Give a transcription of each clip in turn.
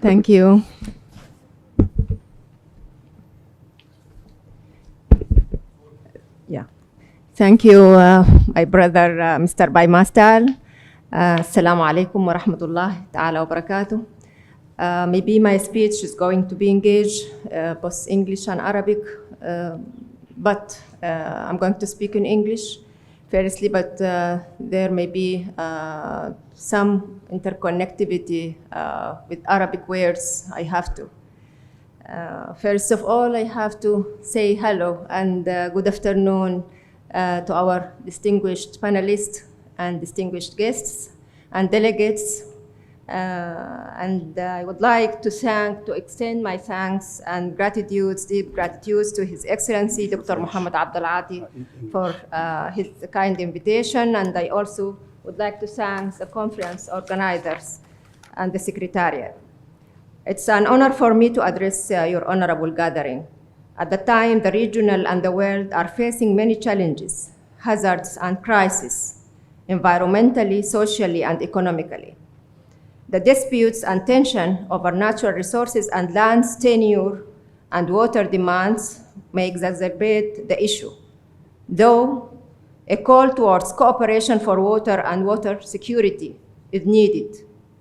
Thank you. Yeah. Thank you, my brother, Mr. Baymastal. Assalamu alaikum wa rahmatullahi ta'ala wa barakatuh. Maybe my speech is going to be engaged, both English and Arabic, but I'm going to speak in English firstly, but there may be some interconnectivity with Arabic words. I have to. First of all, I have to say hello and good afternoon to our distinguished panelists and distinguished guests and delegates. And I would like to extend my thanks and deep gratitude to His Excellency Dr. Muhammad Abdul-Ati for his kind invitation. And I also would like to thank the conference organizers and the Secretariat. It's an honor for me to address your honorable gathering. At the time, the regional and the world are facing many challenges, hazards, and crises, environmentally, socially, and economically. The disputes and tension over natural resources and land's tenure and water demands may exacerbate the issue, though a call towards cooperation for water and water security is needed,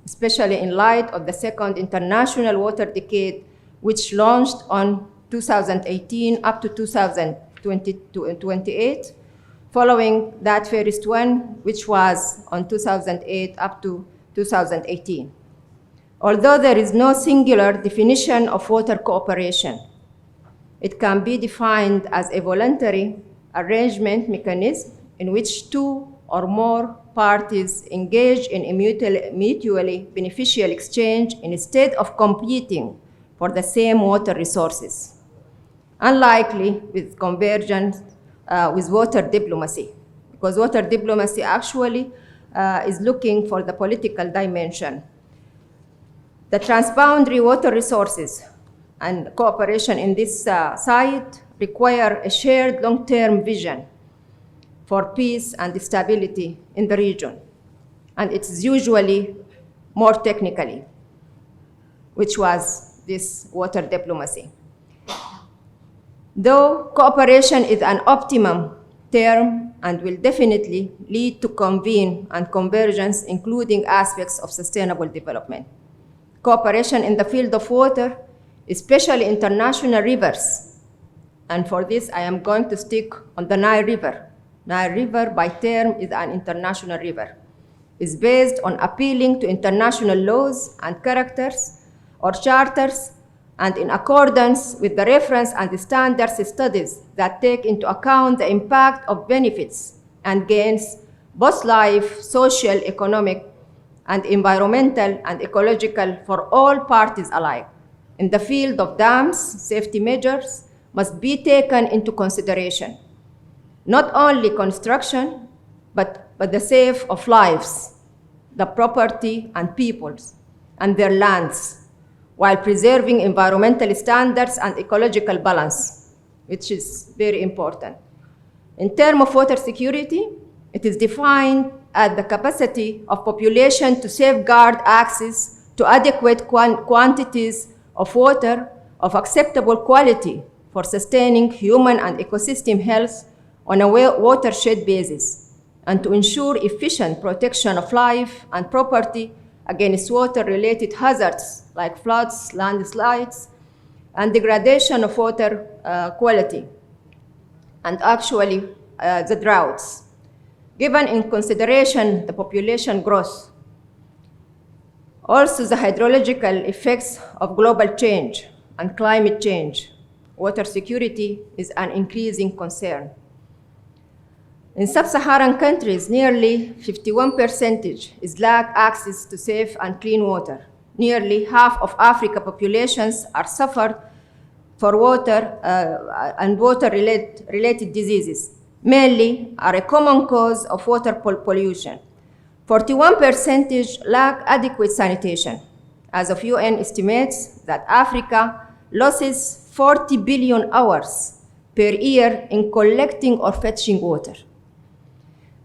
especially in light of the second International Water Decade, which launched on 2018 up to 2028, following that first one, which was on 2008 up to 2018. Although there is no singular definition of water cooperation, it can be defined as a voluntary arrangement mechanism in which two or more parties engage in a mutually beneficial exchange instead of competing for the same water resources, unlikely with convergence with water diplomacy, because water diplomacy actually is looking for the political dimension. The transboundary water resources and cooperation in this site require a shared long-term vision for peace and stability in the region. And it's usually more technically, which was this water diplomacy. Though cooperation is an optimum term and will definitely lead to convene and convergence, including aspects of sustainable development. Cooperation in the field of water, especially international rivers. And for this, I am going to stick on the Nile River. Nile River, by term, is an international river. It's based on appealing to international laws and characters or charters, and in accordance with the reference and the standards studies that take into account the impact of benefits and gains, both life, social, economic, and environmental and ecological for all parties alike. In the field of dams, safety measures must be taken into consideration. Not only construction, but the safety of lives, the property and peoples, and their lands, while preserving environmental standards and ecological balance, which is very important. In terms of water security, it is defined as the capacity of population to safeguard access to adequate quantities of water of acceptable quality for sustaining human and ecosystem health on a watershed basis, and to ensure efficient protection of life and property against water-related hazards like floods, landslides, and degradation of water quality, and actually the droughts, given in consideration the population growth. Also, the hydrological effects of global change and climate change. Water security is an increasing concern. In sub-Saharan countries, nearly 51% is lack access to safe and clean water. Nearly half of Africa populations are suffered for water and water-related diseases, mainly are a common cause of water pollution. 41% lack adequate sanitation. As of UN estimates that Africa loses 40 billion hours per year in collecting or fetching water.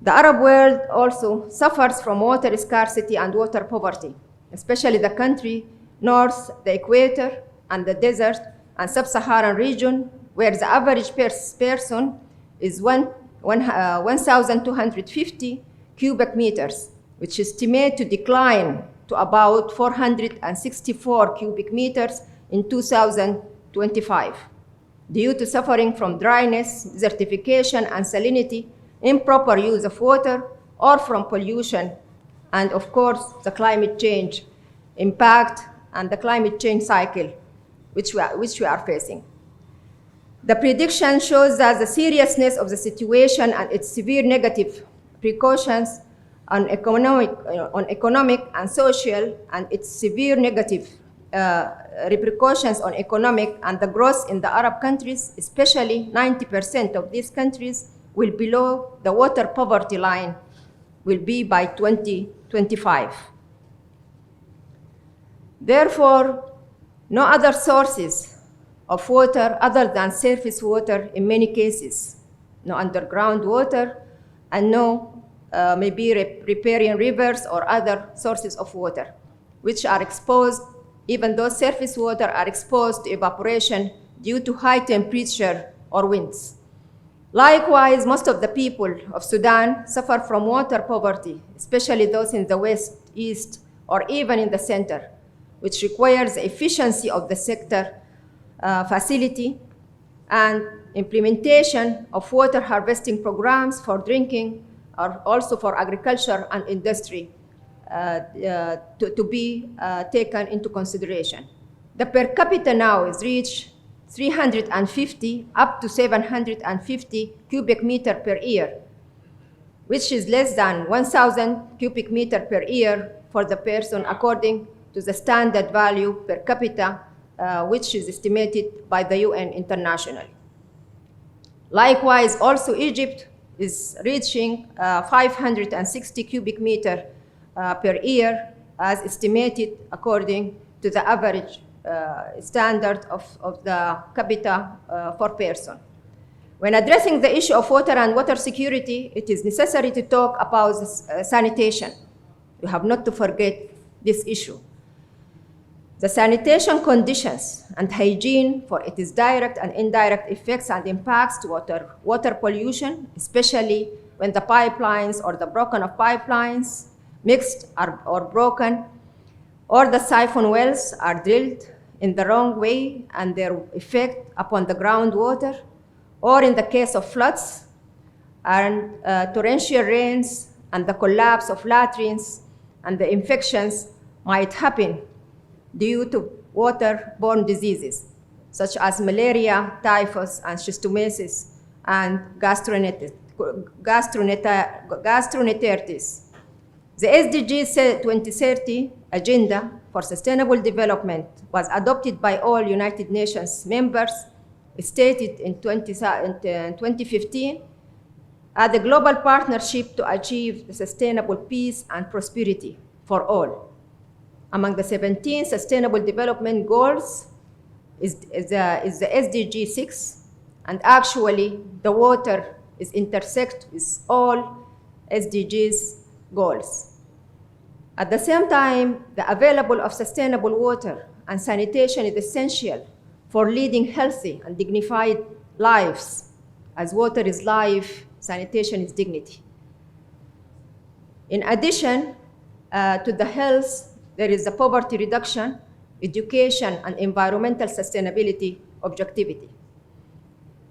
The Arab world also suffers from water scarcity and water poverty, especially the country north, the equator, and the desert, and sub-Saharan region, where the average person is 1,250 cubic meters, which is estimated to decline to about 464 cubic meters in 2025, due to suffering from dryness, desertification, and salinity, improper use of water, or from pollution, and of course, the climate change impact and the climate change cycle which we are facing. The prediction shows that the seriousness of the situation and its severe negative repercussions on economic and social, and its severe negative repercussions on economic and the growth in the Arab countries, especially 90% of these countries will below the water poverty line, will be by 2025. Therefore, no other sources of water other than surface water in many cases, no underground water, and no maybe riparian rivers or other sources of water, which are exposed, even though surface water are exposed to evaporation due to high temperature or winds. Likewise, most of the people of Sudan suffer from water poverty, especially those in the west, east, or even in the center, which requires the efficiency of the sector facility and implementation of water harvesting programs for drinking, or also for agriculture and industry to be taken into consideration. The per capita now is reached 350 up to 750 cubic meter per year, which is less than 1,000 cubic meter per year for the person according to the standard value per capita, which is estimated by the UN internationally. Likewise, also Egypt is reaching 560 cubic meter per year as estimated according to the average standard of the capita per person. When addressing the issue of water and water security, it is necessary to talk about sanitation. We have not to forget this issue. The sanitation conditions and hygiene for its direct and indirect effects and impacts to water pollution, especially when the pipelines or the broken of pipelines mixed or broken, or the siphon wells are drilled in the wrong way and their effect upon the groundwater, or in the case of floods and torrential rains and the collapse of latrines, and the infections might happen due to waterborne diseases such as malaria, typhus, and schistosomiasis, and gastroenteritis. The SDG 2030 Agenda for Sustainable Development was adopted by all United Nations members, stated in 2015 as a global partnership to achieve the sustainable peace and prosperity for all. Among the 17 Sustainable Development Goals is the SDG 6, and actually the water is intersect with all SDGs goals. At the same time, the availability of sustainable water and sanitation is essential for leading healthy and dignified lives. As water is life, sanitation is dignity. In addition to the health, there is the poverty reduction, education, and environmental sustainability objectivity.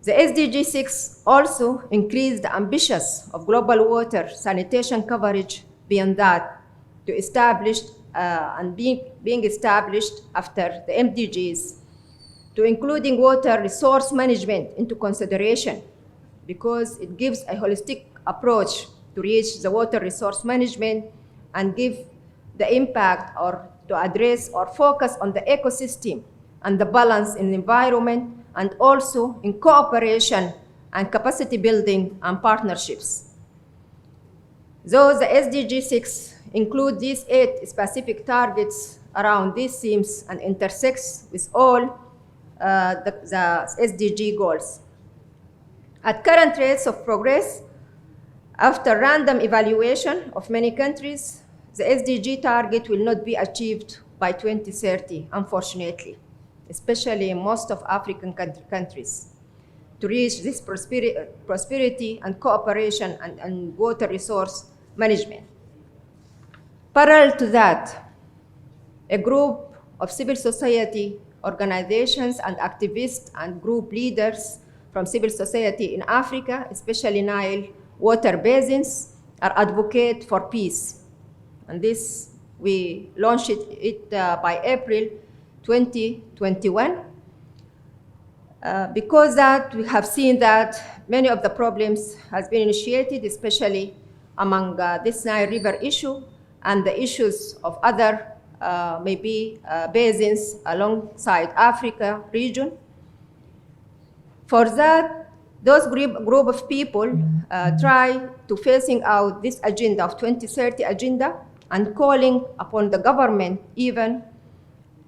The SDG 6 also increased the ambitions of global water sanitation coverage beyond that, to establish and being established after the MDGs, to including water resource management into consideration, because it gives a holistic approach to reach the water resource management and give the impact or to address or focus on the ecosystem and the balance in the environment, and also in cooperation and capacity building and partnerships. Though the SDG 6 include these 8 specific targets around these themes and intersects with all the SDG goals. At current rates of progress, after random evaluation of many countries, the SDG target will not be achieved by 2030, unfortunately, especially in most of African countries, to reach this prosperity and cooperation and water resource management. Parallel to that, a group of civil society organizations and activists and group leaders from civil society in Africa, especially Nile water basins, are advocates for peace. And this, we launched it by April 2021. Because that we have seen that many of the problems has been initiated, especially among this Nile River issue and the issues of other maybe basins alongside Africa region. For that, those group of people try to phasing out this agenda of 2030 agenda and calling upon the government even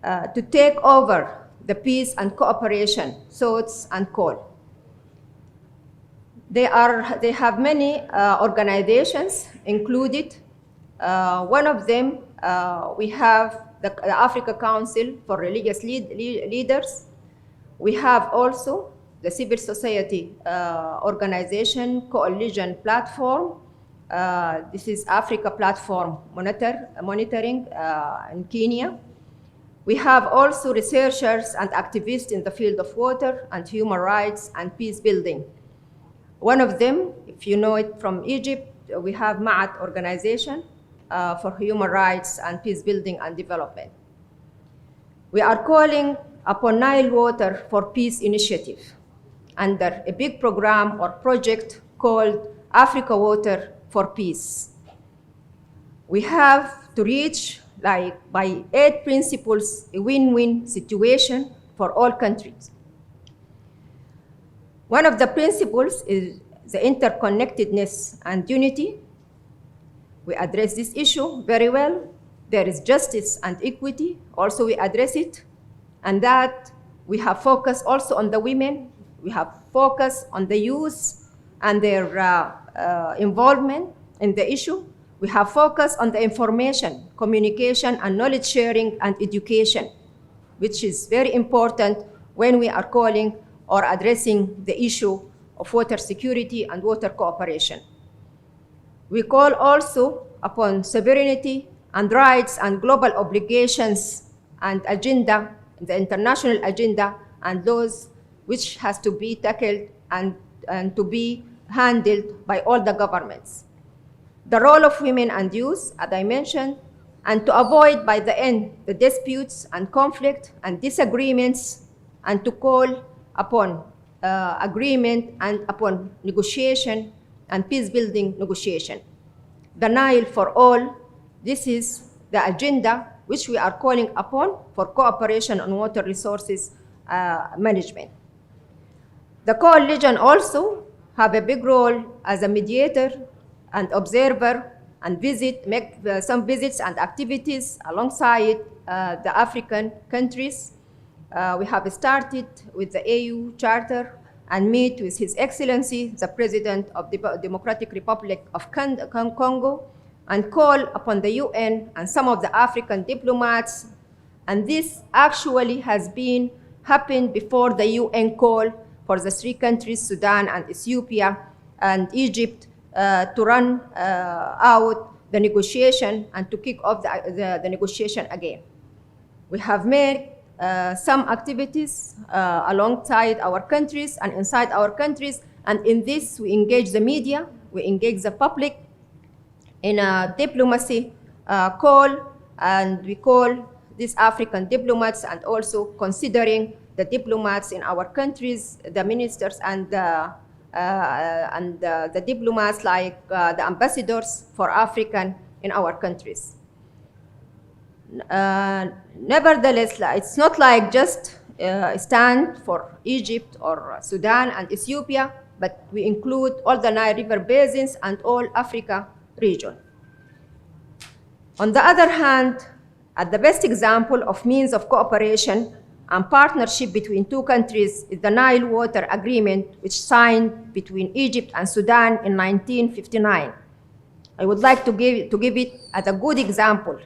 to take over the peace and cooperation thoughts and call. They have many organizations included. One of them, we have the Africa Council for Religious Leaders. We have also the civil society organization coalition platform. This is Africa Platform Monitoring in Kenya. We have also researchers and activists in the field of water and human rights and peace building. One of them, if you know it from Egypt, we have Ma'at organization for human rights and peace building and development. We are calling upon Nile Water for Peace Initiative under a big program or project called Africa Water for Peace. We have to reach, like by 8 principles, a win-win situation for all countries. One of the principles is the interconnectedness and unity. We address this issue very well. There is justice and equity, also we address it. And that we have focused also on the women. We have focused on the youth and their involvement in the issue. We have focused on the information, communication, and knowledge sharing and education, which is very important when we are calling or addressing the issue of water security and water cooperation. We call also upon sovereignty and rights and global obligations and agenda, the international agenda, and those which has to be tackled and to be handled by all the governments. The role of women and youth, as I mentioned, and to avoid by the end the disputes and conflict and disagreements, and to call upon agreement and upon negotiation and peace-building negotiation. The Nile for all, this is the agenda which we are calling upon for cooperation on water resources management. The coalition also have a big role as a mediator and observer and make some visits and activities alongside the African countries. We have started with the AU Charter and meet with His Excellency, the President of the Democratic Republic of Congo, and call upon the UN and some of the African diplomats. And this actually has been happened before the UN call for the 3 countries, Sudan and Ethiopia and Egypt, to run out the negotiation and to kick off the negotiation again. We have made some activities alongside our countries and inside our countries, and in this we engage the media, we engage the public in a diplomacy call, and we call these African diplomats and also considering the diplomats in our countries, the ministers and the diplomats like the ambassadors for African in our countries. Nevertheless, it's not like just stand for Egypt or Sudan and Ethiopia, but we include all the Nile River basins and all Africa region. On the other hand, the best example of means of cooperation and partnership between 2 countries is the Nile Water Agreement, which signed between Egypt and Sudan in 1959. I would like to give it as a good example.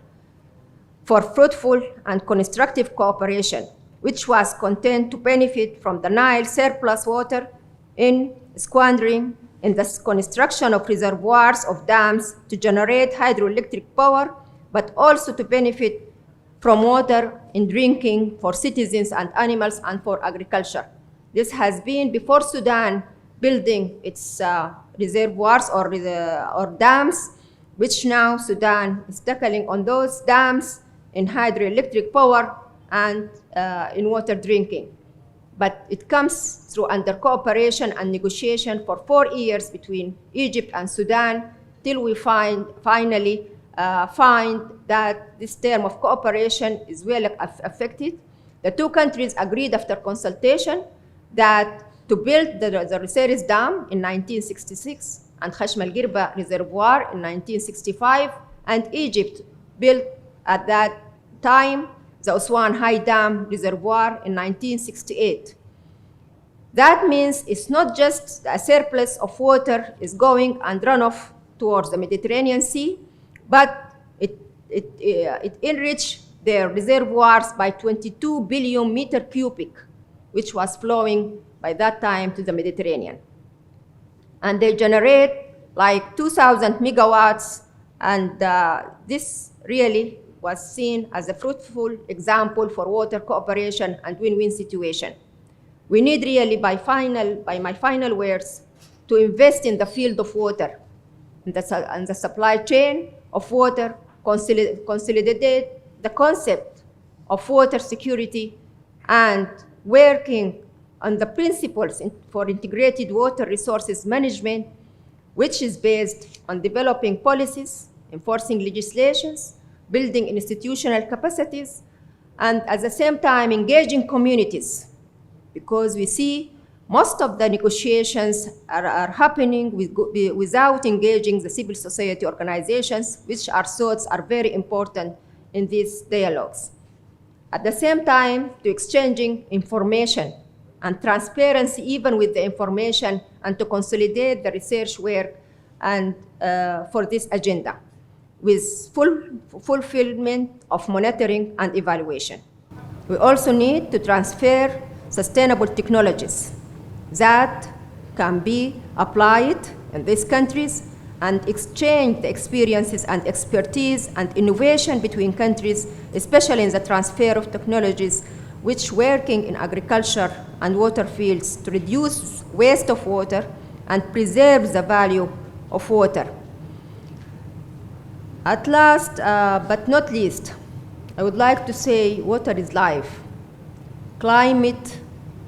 for fruitful and constructive cooperation, which was content to benefit from the Nile surplus water in squandering in the construction of reservoirs of dams to generate hydroelectric power, but also to benefit from water in drinking for citizens and animals and for agriculture. This has been before Sudan building its reservoirs or dams, which now Sudan is tackling on those dams in hydroelectric power and in water drinking. But it comes through under cooperation and negotiation for 4 years between Egypt and Sudan till we finally find that this term of cooperation is well affected. The two countries agreed after consultation that to build the Reseris Dam in 1966 and Khashm al-Girba Reservoir in 1965, and Egypt built at that time the Aswan High Dam Reservoir in 1968. That means it's not just a surplus of water is going and runoff towards the Mediterranean Sea, but it enriched their reservoirs by 22 billion meter cubic, which was flowing by that time to the Mediterranean. And they generate like 2,000 megawatts, and this really was seen as a fruitful example for water cooperation and win-win situation. We need really, by my final words, to invest in the field of water, and the supply chain of water, consolidate the concept of water security, and working on the principles for integrated water resources management, which is based on developing policies, enforcing legislations, building institutional capacities, and at the same time engaging communities, because we see most of the negotiations are happening without engaging the civil society organizations, which are thoughts are very important in these dialogues. At the same time, to exchanging information and transparency even with the information, and to consolidate the research work and for this agenda with fulfillment of monitoring and evaluation. We also need to transfer sustainable technologies that can be applied in these countries and exchange the experiences and expertise and innovation between countries, especially in the transfer of technologies which working in agriculture and water fields to reduce waste of water and preserve the value of water. At last, but not least, I would like to say water is life. Climate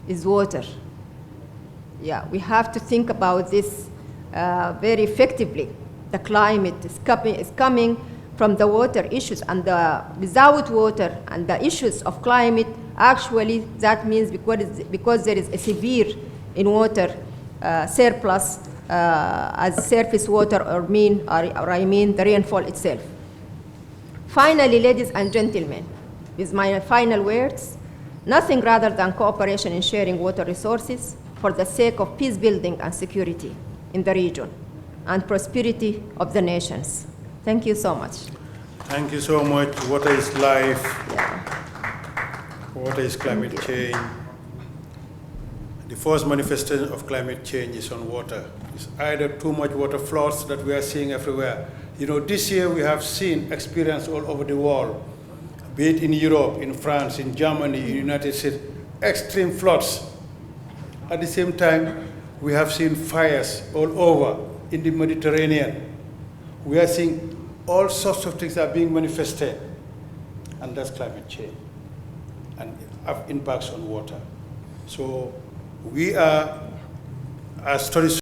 is water. Yeah, we have to think about this very effectively. The climate is coming from the water issues, and without water and the issues of climate, actually that means because there is a severe in water surplus as surface water or I mean the rainfall itself. Finally, ladies and gentlemen, with my final words, nothing rather than cooperation in sharing water resources for the sake of peace building and security in the region and prosperity of the nations. Thank you so much. Thank you so much. Water is life. Yeah. Water is climate change. The first manifestation of climate change is on water. It's either too much water floods that we are seeing everywhere. You know, this year we have seen experience all over the world, be it in Europe, in France, in Germany, in the United States, extreme floods. At the same time, we have seen fires all over in the Mediterranean. We are seeing all sorts of things are being manifested, and that's climate change and have impacts on water. So we are, as studies